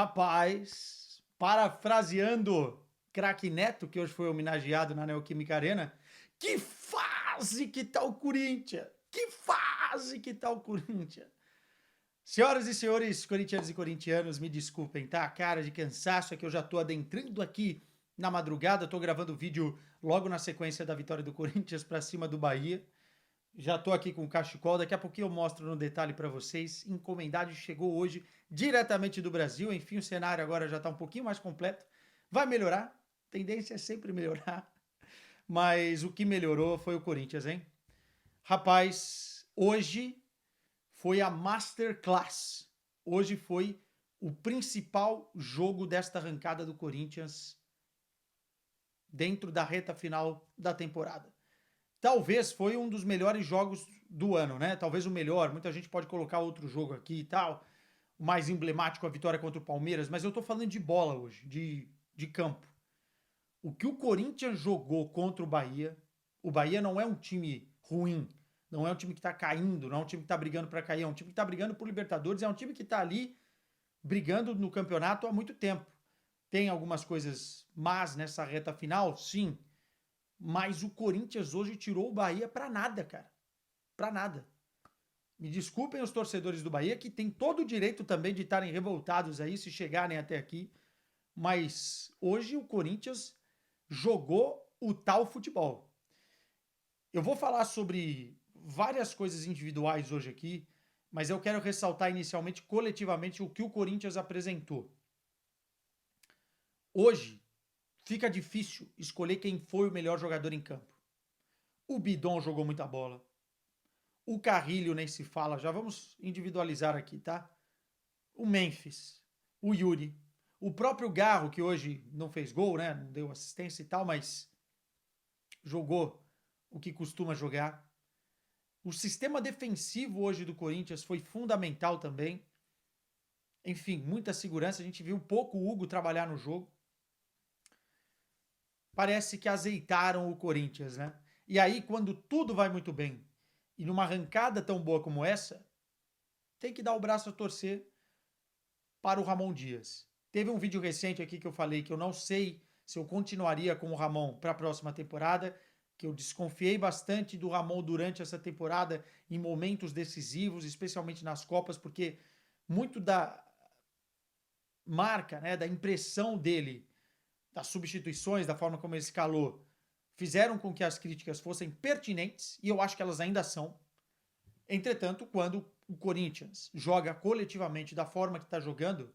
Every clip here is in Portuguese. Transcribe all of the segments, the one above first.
Rapaz, parafraseando craque Neto, que hoje foi homenageado na Neoquímica Arena, que fase que tá o Corinthians! Que fase que tá o Corinthians! Senhoras e senhores, corintianos e corintianos, me desculpem, tá? A cara de cansaço é que eu já tô adentrando aqui na madrugada, tô gravando o vídeo logo na sequência da vitória do Corinthians pra cima do Bahia. Já tô aqui com o cachecol, daqui a pouquinho eu mostro no detalhe para vocês. Encomendagem chegou hoje diretamente do Brasil, enfim, o cenário agora já tá um pouquinho mais completo. Vai melhorar, tendência é sempre melhorar, mas o que melhorou foi o Corinthians, hein? Rapaz, hoje foi a Masterclass. Hoje foi o principal jogo desta arrancada do Corinthians dentro da reta final da temporada. Talvez foi um dos melhores jogos do ano, né? Talvez o melhor. Muita gente pode colocar outro jogo aqui e tal. O mais emblemático, a vitória contra o Palmeiras. Mas eu tô falando de bola hoje, de campo. O que o Corinthians jogou contra o Bahia não é um time ruim. Não é um time que tá caindo, não é um time que tá brigando para cair. É um time que tá brigando por Libertadores. É um time que tá ali brigando no campeonato há muito tempo. Tem algumas coisas más nessa reta final? Sim. Mas o Corinthians hoje tirou o Bahia para nada, cara. Para nada. Me desculpem os torcedores do Bahia, que tem todo o direito também de estarem revoltados aí, se chegarem até aqui. Mas hoje o Corinthians jogou o tal futebol. Eu vou falar sobre várias coisas individuais hoje aqui, mas eu quero ressaltar inicialmente, coletivamente, o que o Corinthians apresentou. Hoje fica difícil escolher quem foi o melhor jogador em campo. O Bidon jogou muita bola. O Carrilho nem se fala, já vamos individualizar aqui, tá? O Memphis, o Yuri, o próprio Garro, que hoje não fez gol, né? Não deu assistência e tal, mas jogou o que costuma jogar. O sistema defensivo hoje do Corinthians foi fundamental também. Enfim, muita segurança. A gente viu pouco o Hugo trabalhar no jogo. Parece que azeitaram o Corinthians, né? E aí, quando tudo vai muito bem e numa arrancada tão boa como essa, tem que dar o braço a torcer para o Ramon Dias. Teve um vídeo recente aqui que eu falei que eu não sei se eu continuaria com o Ramon para a próxima temporada, que eu desconfiei bastante do Ramon durante essa temporada em momentos decisivos, especialmente nas Copas, porque muito da marca, né, da impressão dele, das substituições, da forma como ele escalou, fizeram com que as críticas fossem pertinentes, e eu acho que elas ainda são. Entretanto, quando o Corinthians joga coletivamente da forma que está jogando,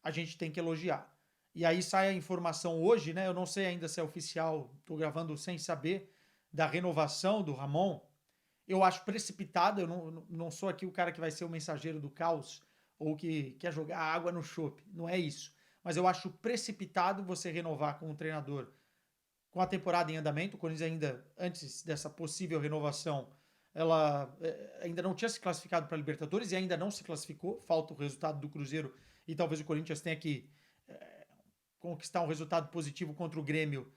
a gente tem que elogiar. E aí sai a informação hoje, né? Eu não sei ainda se é oficial, estou gravando sem saber, da renovação do Ramon. Eu acho precipitado, eu não sou aqui o cara que vai ser o mensageiro do caos ou que quer jogar água no chope. Não é isso. Mas eu acho precipitado você renovar com um treinador com a temporada em andamento. O Corinthians ainda, antes dessa possível renovação, ela ainda não tinha se classificado para a Libertadores e ainda não se classificou. Falta o resultado do Cruzeiro e talvez o Corinthians tenha que conquistar um resultado positivo contra o Grêmio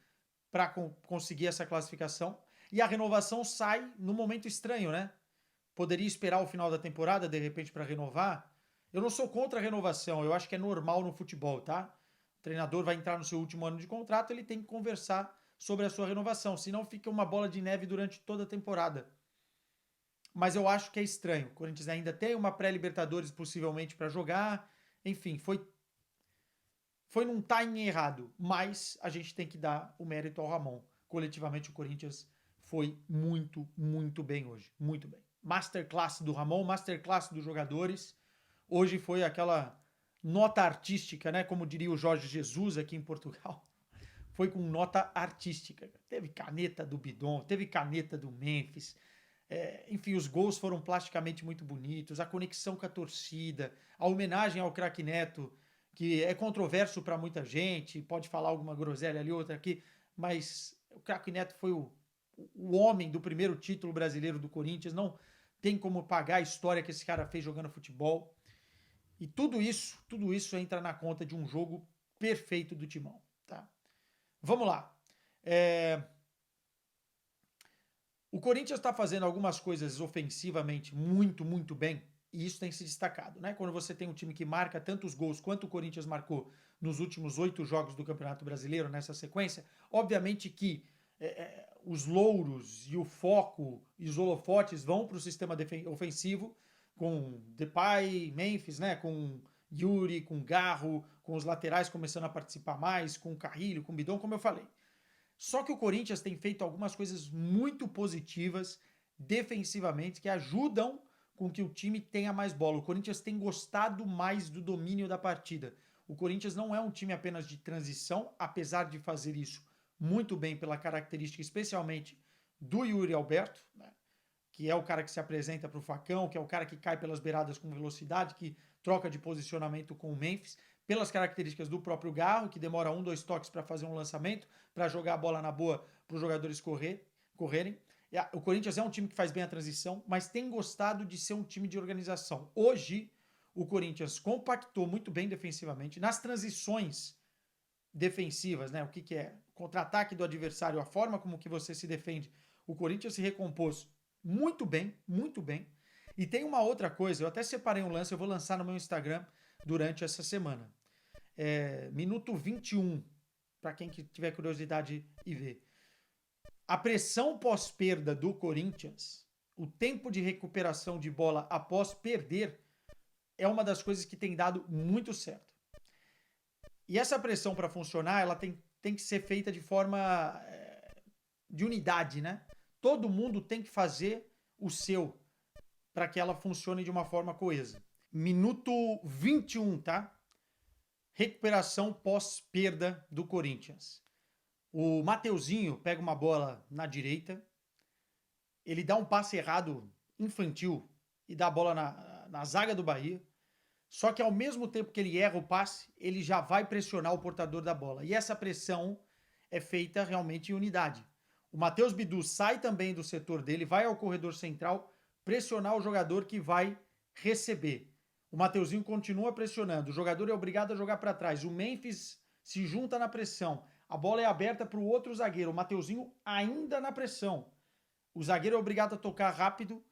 para conseguir essa classificação. E a renovação sai no momento estranho, né? Poderia esperar o final da temporada, de repente, para renovar. Eu não sou contra a renovação, eu acho que é normal no futebol, tá? O treinador vai entrar no seu último ano de contrato, ele tem que conversar sobre a sua renovação, senão fica uma bola de neve durante toda a temporada. Mas eu acho que é estranho. O Corinthians ainda tem uma pré-Libertadores possivelmente para jogar. Enfim, foi num timing errado, mas a gente tem que dar o mérito ao Ramon. Coletivamente o Corinthians foi muito, muito bem hoje, muito bem. Masterclass do Ramon, masterclass dos jogadores. Hoje foi aquela nota artística, né? Como diria o Jorge Jesus aqui em Portugal. Foi com nota artística. Teve caneta do Bidon, teve caneta do Memphis. Enfim, os gols foram plasticamente muito bonitos, a conexão com a torcida, a homenagem ao craque Neto, que é controverso para muita gente, pode falar alguma groselha ali, outra aqui, mas o craque Neto foi o homem do primeiro título brasileiro do Corinthians, não tem como pagar a história que esse cara fez jogando futebol. E tudo isso entra na conta de um jogo perfeito do Timão, tá? Vamos lá. O Corinthians está fazendo algumas coisas ofensivamente muito, muito bem. E isso tem se destacado, né? Quando você tem um time que marca tantos gols quanto o Corinthians marcou nos últimos 8 jogos do Campeonato Brasileiro, nessa sequência, obviamente que os louros e o foco e os holofotes vão para o sistema ofensivo, com Depay, Memphis, né? Com Yuri, com Garro, com os laterais começando a participar mais, com Carrilho, com Bidon, como eu falei. Só que o Corinthians tem feito algumas coisas muito positivas defensivamente que ajudam com que o time tenha mais bola. O Corinthians tem gostado mais do domínio da partida. O Corinthians não é um time apenas de transição, apesar de fazer isso muito bem pela característica especialmente do Yuri Alberto, né? Que é o cara que se apresenta para o facão, que é o cara que cai pelas beiradas com velocidade, que troca de posicionamento com o Memphis, pelas características do próprio Garro, que demora 1, 2 toques para fazer um lançamento, para jogar a bola na boa para os jogadores correrem. O Corinthians é um time que faz bem a transição, mas tem gostado de ser um time de organização. Hoje, o Corinthians compactou muito bem defensivamente. Nas transições defensivas, né? O que é? Contra-ataque do adversário, a forma como que você se defende. O Corinthians se recompôs muito bem, muito bem. E tem uma outra coisa, eu até separei um lance, eu vou lançar no meu Instagram durante essa semana. Minuto 21, para quem que tiver curiosidade e ver. A pressão pós-perda do Corinthians, o tempo de recuperação de bola após perder, é uma das coisas que tem dado muito certo. E essa pressão, para funcionar, ela tem que ser feita de forma de unidade, né? Todo mundo tem que fazer o seu para que ela funcione de uma forma coesa. Minuto 21, tá? Recuperação pós-perda do Corinthians. O Mateuzinho pega uma bola na direita, ele dá um passe errado infantil e dá a bola na zaga do Bahia. Só que ao mesmo tempo que ele erra o passe, ele já vai pressionar o portador da bola. E essa pressão é feita realmente em unidade. O Matheus Bidu sai também do setor dele, vai ao corredor central, pressionar o jogador que vai receber. O Mateuzinho continua pressionando, o jogador é obrigado a jogar para trás. O Memphis se junta na pressão. A bola é aberta para o outro zagueiro. O Mateuzinho ainda na pressão. O zagueiro é obrigado a tocar rápido.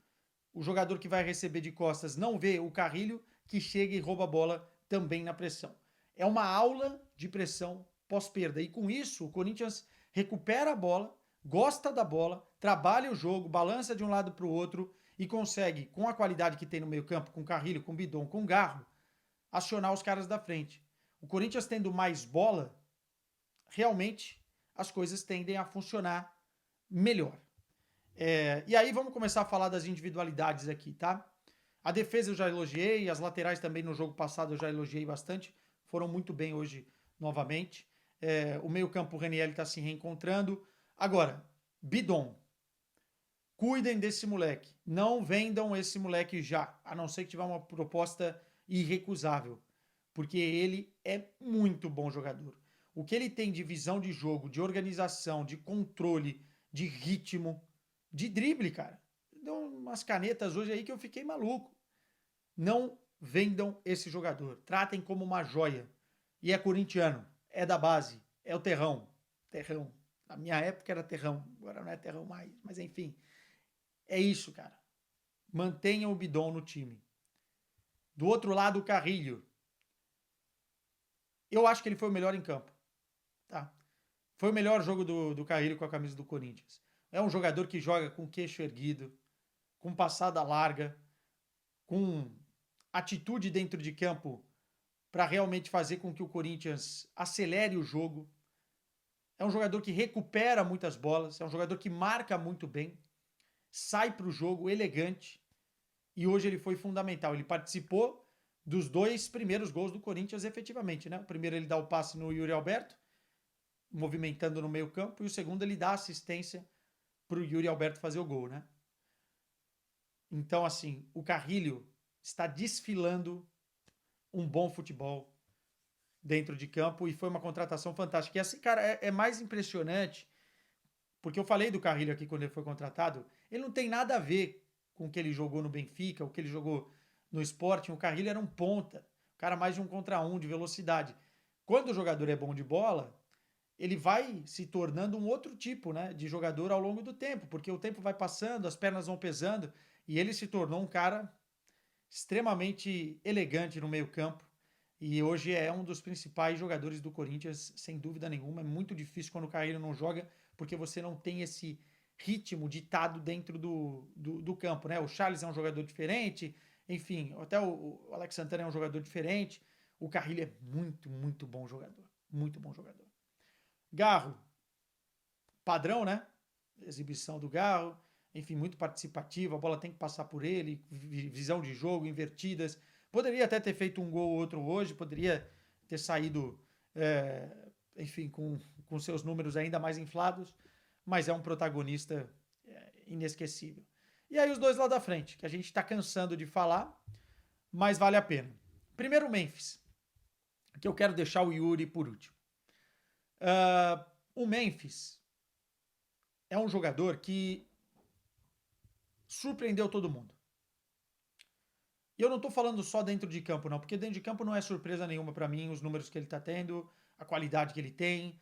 O jogador que vai receber de costas não vê o Carrilho, que chega e rouba a bola também na pressão. É uma aula de pressão pós-perda. E com isso, o Corinthians recupera a bola, gosta da bola, trabalha o jogo, balança de um lado para o outro e consegue, com a qualidade que tem no meio-campo, com Carrilho, com Bidon, com Garro, acionar os caras da frente. O Corinthians tendo mais bola, realmente as coisas tendem a funcionar melhor. E aí vamos começar a falar das individualidades aqui, tá? A defesa eu já elogiei, as laterais também no jogo passado eu já elogiei bastante, foram muito bem hoje novamente. O meio-campo, o Ranieri está se reencontrando. Agora, Bidon, cuidem desse moleque, não vendam esse moleque já, a não ser que tiver uma proposta irrecusável, porque ele é muito bom jogador. O que ele tem de visão de jogo, de organização, de controle, de ritmo, de drible, cara. Deu umas canetas hoje aí que eu fiquei maluco. Não vendam esse jogador. Tratem como uma joia. E é corintiano, é da base, é o terrão. Terrão. Na minha época era terrão, agora não é terrão mais. Mas enfim, é isso, cara. Mantenham o Bidon no time. Do outro lado, o Carrilho. Eu acho que ele foi o melhor em campo. Tá? Foi o melhor jogo do Carrilho com a camisa do Corinthians. É um jogador que joga com queixo erguido, com passada larga, com atitude dentro de campo para realmente fazer com que o Corinthians acelere o jogo. É um jogador que recupera muitas bolas, é um jogador que marca muito bem, sai para o jogo elegante e hoje ele foi fundamental. Ele participou dos 2 primeiros gols do Corinthians efetivamente, né? O primeiro ele dá o passe no Yuri Alberto, movimentando no meio campo, e o segundo ele dá assistência para o Yuri Alberto fazer o gol, né? Então, assim, o Carrilho está desfilando um bom futebol dentro de campo e foi uma contratação fantástica. E assim, cara, é mais impressionante, porque eu falei do Carrilho aqui quando ele foi contratado, ele não tem nada a ver com o que ele jogou no Benfica, o que ele jogou no Sporting. O Carrilho era um ponta, o cara mais de 1 contra 1 de velocidade. Quando o jogador é bom de bola, ele vai se tornando um outro tipo, né, de jogador ao longo do tempo, porque o tempo vai passando, as pernas vão pesando, e ele se tornou um cara extremamente elegante no meio-campo e hoje é um dos principais jogadores do Corinthians, sem dúvida nenhuma. É muito difícil quando o Carrilho não joga, porque você não tem esse ritmo ditado dentro do campo, né? O Charles é um jogador diferente, enfim, até o Alex Santana é um jogador diferente. O Carrilho é muito, muito bom jogador. Muito bom jogador. Garro, padrão, né? Exibição do Garro, enfim, muito participativo, a bola tem que passar por ele, visão de jogo, invertidas. Poderia até ter feito um gol ou outro hoje, poderia ter saído, enfim, com seus números ainda mais inflados, mas é um protagonista inesquecível. E aí os dois lá da frente, que a gente está cansando de falar, mas vale a pena. Primeiro o Memphis, que eu quero deixar o Yuri por último. O Memphis é um jogador que surpreendeu todo mundo. E eu não estou falando só dentro de campo, não, porque dentro de campo não é surpresa nenhuma para mim os números que ele está tendo, a qualidade que ele tem,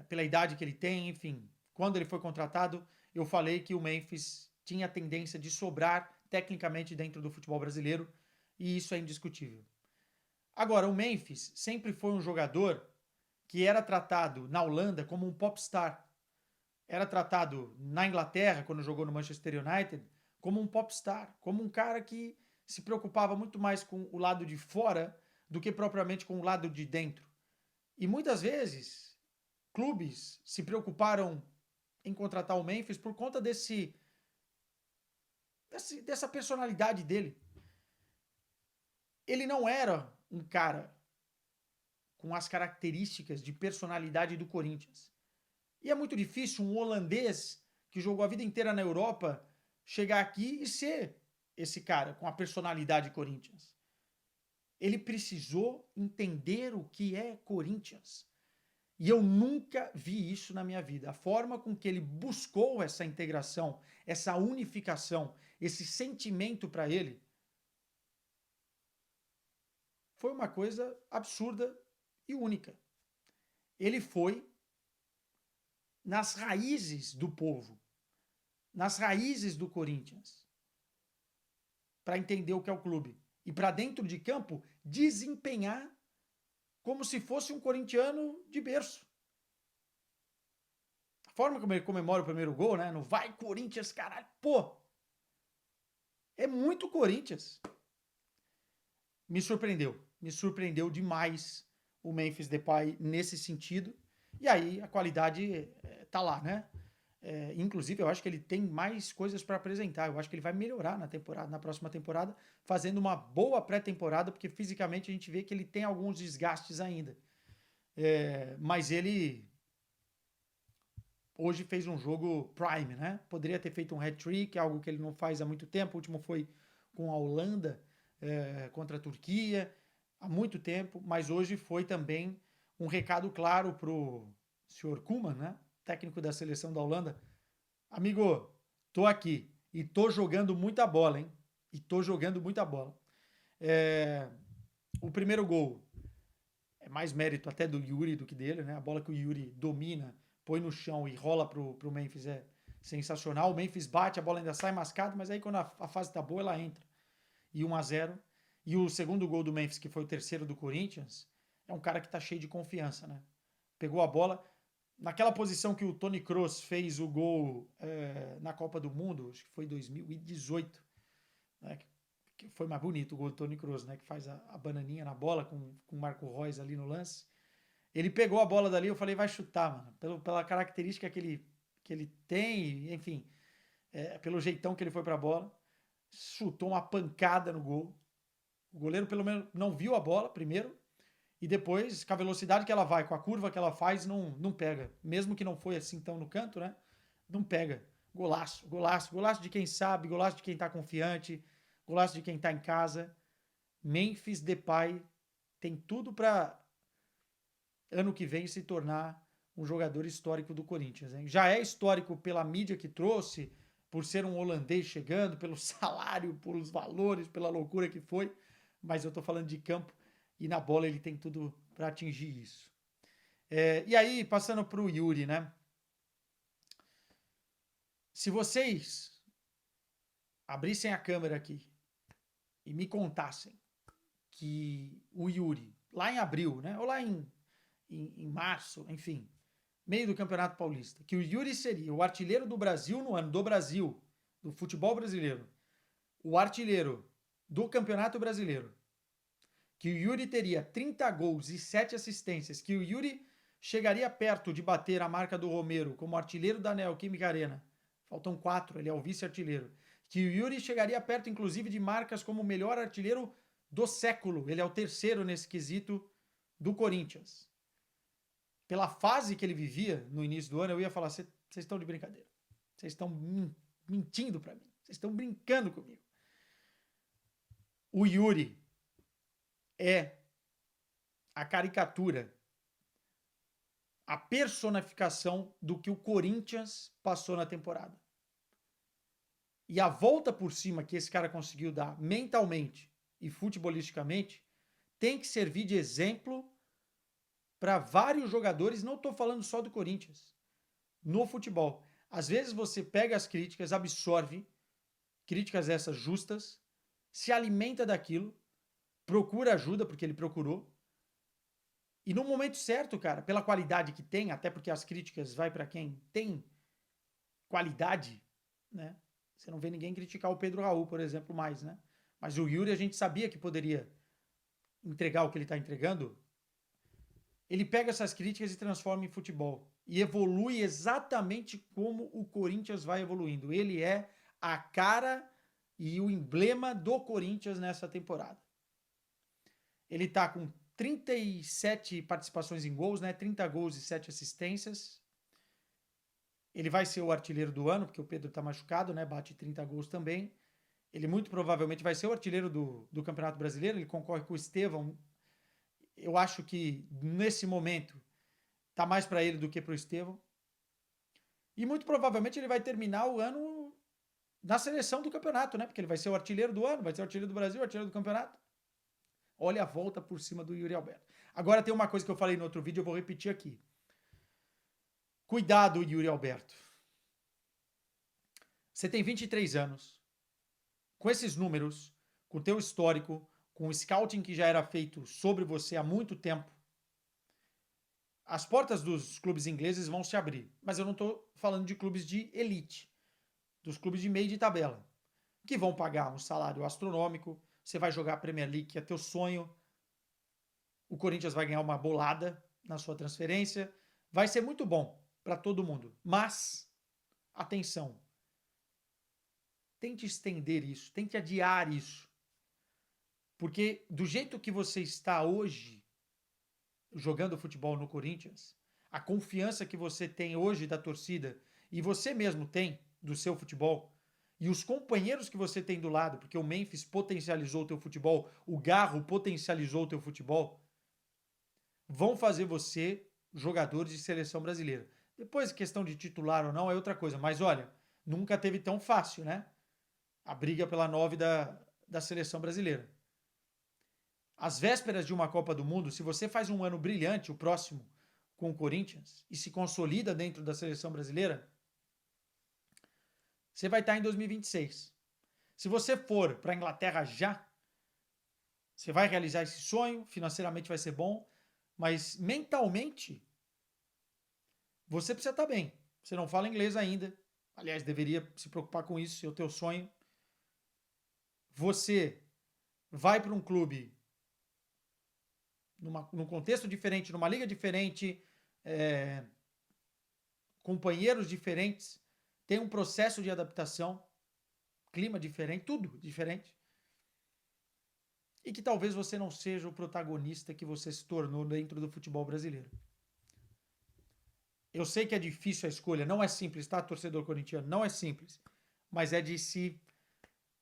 pela idade que ele tem, enfim. Quando ele foi contratado, eu falei que o Memphis tinha a tendência de sobrar tecnicamente dentro do futebol brasileiro, e isso é indiscutível. Agora, o Memphis sempre foi um jogador que era tratado na Holanda como um popstar. Era tratado na Inglaterra, quando jogou no Manchester United, como um popstar, como um cara que se preocupava muito mais com o lado de fora do que propriamente com o lado de dentro. E muitas vezes, clubes se preocuparam em contratar o Memphis por conta dessa personalidade dele. Ele não era um cara com as características de personalidade do Corinthians. E é muito difícil um holandês que jogou a vida inteira na Europa chegar aqui e ser esse cara com a personalidade Corinthians. Ele precisou entender o que é Corinthians. E eu nunca vi isso na minha vida. A forma com que ele buscou essa integração, essa unificação, esse sentimento para ele, foi uma coisa absurda e única. Ele foi nas raízes do povo, nas raízes do Corinthians, para entender o que é o clube. E para dentro de campo, desempenhar como se fosse um corintiano de berço. A forma como ele comemora o primeiro gol, né? No vai Corinthians, caralho. Pô, é muito Corinthians. Me surpreendeu demais o Memphis Depay nesse sentido. E aí a qualidade tá lá, né? Inclusive, eu acho que ele tem mais coisas para apresentar. Eu acho que ele vai melhorar na próxima temporada, fazendo uma boa pré-temporada, porque fisicamente a gente vê que ele tem alguns desgastes ainda. Mas ele hoje fez um jogo prime, né? Poderia ter feito um hat-trick, algo que ele não faz há muito tempo. O último foi com a Holanda contra a Turquia, há muito tempo. Mas hoje foi também um recado claro para o senhor Koeman, né? Técnico da seleção da Holanda. Amigo, tô aqui e tô jogando muita bola, hein? E tô jogando muita bola. O primeiro gol é mais mérito até do Yuri do que dele, né? A bola que o Yuri domina, põe no chão e rola pro Memphis é sensacional. O Memphis bate, a bola ainda sai mascada, mas aí quando a fase tá boa, ela entra. E 1-0. E o segundo gol do Memphis, que foi o terceiro do Corinthians, é um cara que tá cheio de confiança, né? Pegou a bola, naquela posição que o Toni Kroos fez o gol na Copa do Mundo, acho que foi 2018, né? Que foi mais bonito o gol do Toni Kroos, né? Que faz a bananinha na bola com o Marco Reus ali no lance. Ele pegou a bola dali, eu falei, vai chutar, mano. Pela característica que ele tem, enfim, pelo jeitão que ele foi pra bola. Chutou uma pancada no gol. O goleiro, pelo menos, não viu a bola primeiro. E depois, com a velocidade que ela vai, com a curva que ela faz, não pega. Mesmo que não foi assim tão no canto, né? Não pega. Golaço, golaço. Golaço de quem sabe, golaço de quem tá confiante, golaço de quem tá em casa. Memphis Depay tem tudo para ano que vem se tornar um jogador histórico do Corinthians. Hein? Já é histórico pela mídia que trouxe, por ser um holandês chegando, pelo salário, pelos valores, pela loucura que foi. Mas eu tô falando de campo e na bola ele tem tudo para atingir isso. E aí, passando para o Yuri, né? Se vocês abrissem a câmera aqui e me contassem que o Yuri, lá em abril, né, ou lá em março, enfim, meio do Campeonato Paulista, que o Yuri seria o artilheiro do Brasil no ano do Brasil, do futebol brasileiro, o artilheiro do Campeonato Brasileiro, que o Yuri teria 30 gols e 7 assistências, que o Yuri chegaria perto de bater a marca do Romero como artilheiro da Neoquímica Arena. Faltam 4, ele é o vice-artilheiro. Que o Yuri chegaria perto, inclusive, de marcas como o melhor artilheiro do século. Ele é o terceiro nesse quesito do Corinthians. Pela fase que ele vivia no início do ano, eu ia falar, vocês estão de brincadeira. Vocês estão mentindo para mim. Vocês estão brincando comigo. O Yuri é a caricatura, a personificação do que o Corinthians passou na temporada. E a volta por cima que esse cara conseguiu dar mentalmente e futebolisticamente tem que servir de exemplo para vários jogadores, não estou falando só do Corinthians, no futebol. Às vezes você pega as críticas, absorve, críticas essas justas, se alimenta daquilo, procura ajuda, porque ele procurou, e no momento certo, cara, pela qualidade que tem, até porque as críticas vai para quem tem qualidade, né? Você não vê ninguém criticar o Pedro Raul, por exemplo, mais, né? Mas o Yuri a gente sabia que poderia entregar o que ele está entregando. Ele pega essas críticas e transforma em futebol. E evolui exatamente como o Corinthians vai evoluindo. Ele é a cara e o emblema do Corinthians nessa temporada. Ele está com 37 participações em gols, né? 30 gols e 7 assistências. Ele vai ser o artilheiro do ano, porque o Pedro está machucado, né? Bate 30 gols também. Ele muito provavelmente vai ser o artilheiro do Campeonato Brasileiro. Ele concorre com o Estevão. Eu acho que nesse momento tá mais para ele do que para o Estevão. E muito provavelmente ele vai terminar o ano na seleção do campeonato, né? Porque ele vai ser o artilheiro do ano, vai ser o artilheiro do Brasil, o artilheiro do campeonato. Olha a volta por cima do Yuri Alberto. Agora tem uma coisa que eu falei no outro vídeo, eu vou repetir aqui. Cuidado, Yuri Alberto. Você tem 23 anos. Com esses números, com o teu histórico, com o scouting que já era feito sobre você há muito tempo, as portas dos clubes ingleses vão se abrir. Mas eu não estou falando de clubes de elite, dos clubes de meio de tabela, que vão pagar um salário astronômico. Você vai jogar a Premier League, que é teu sonho. O Corinthians vai ganhar uma bolada na sua transferência. Vai ser muito bom para todo mundo. Mas, atenção, tente estender isso, tente adiar isso. Porque do jeito que você está hoje, jogando futebol no Corinthians, a confiança que você tem hoje da torcida e você mesmo tem do seu futebol, e os companheiros que você tem do lado, porque o Memphis potencializou o teu futebol, o Garro potencializou o teu futebol, vão fazer você jogador de seleção brasileira. Depois, questão de titular ou não é outra coisa, mas olha, nunca teve tão fácil, né? A briga pela 9 da seleção brasileira. Às vésperas de uma Copa do Mundo, se você faz um ano brilhante, o próximo, com o Corinthians, e se consolida dentro da seleção brasileira, você vai estar em 2026. Se você for para a Inglaterra já, você vai realizar esse sonho, financeiramente vai ser bom, mas mentalmente, você precisa estar bem. Você não fala inglês ainda, aliás, deveria se preocupar com isso, é o teu sonho. Você vai para um clube num contexto diferente, numa liga diferente, companheiros diferentes, tem um processo de adaptação, clima diferente, tudo diferente. E que talvez você não seja o protagonista que você se tornou dentro do futebol brasileiro. Eu sei que é difícil a escolha, não é simples, tá, torcedor corintiano? Não é simples. Mas é de se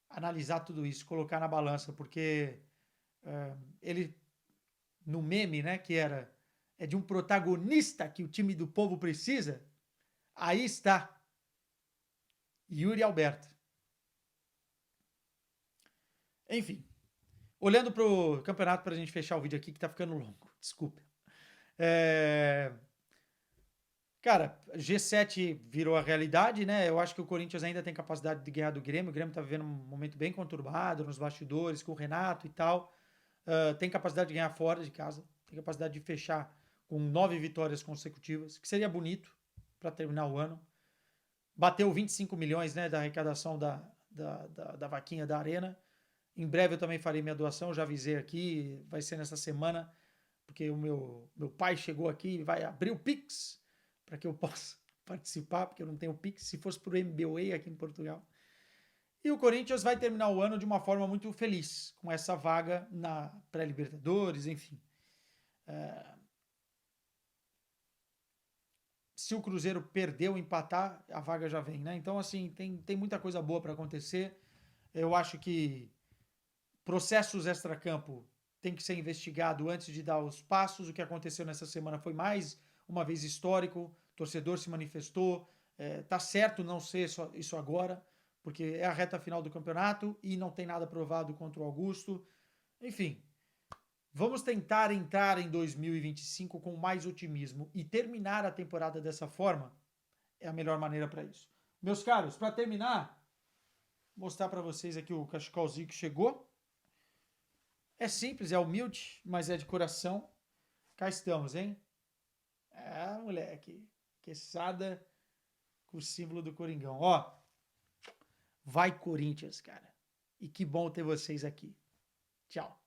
analisar tudo isso, colocar na balança, porque ele, no meme, né, que é de um protagonista que o time do povo precisa, aí está Yuri Alberto. Enfim, olhando para o campeonato, para a gente fechar o vídeo aqui, que está ficando longo, desculpa. Cara, G7 virou a realidade, né? Eu acho que o Corinthians ainda tem capacidade de ganhar do Grêmio. O Grêmio tá vivendo um momento bem conturbado nos bastidores, com o Renato e tal. Tem capacidade de ganhar fora de casa. Tem capacidade de fechar com 9 vitórias consecutivas, que seria bonito para terminar o ano. Bateu 25 milhões, né, da arrecadação da vaquinha da Arena. Em breve eu também farei minha doação, já avisei aqui, vai ser nessa semana, porque o meu pai chegou aqui e vai abrir o Pix para que eu possa participar, porque eu não tenho Pix, se fosse por MBWay aqui em Portugal. E o Corinthians vai terminar o ano de uma forma muito feliz, com essa vaga na pré-Libertadores, enfim. Se o Cruzeiro perder ou empatar, a vaga já vem, né? Então, assim, tem muita coisa boa para acontecer. Eu acho que processos extracampo tem que ser investigado antes de dar os passos. O que aconteceu nessa semana foi mais uma vez histórico. O torcedor se manifestou. Tá certo não ser isso agora, porque é a reta final do campeonato e não tem nada provado contra o Augusto. Enfim, vamos tentar entrar em 2025 com mais otimismo e terminar a temporada dessa forma é a melhor maneira para isso. Meus caros, para terminar, vou mostrar para vocês aqui o cachecolzinho que chegou. É simples, é humilde, mas é de coração. Cá estamos, hein? Ah, moleque. Queçada com o símbolo do Coringão. Ó, vai Corinthians, cara. E que bom ter vocês aqui. Tchau.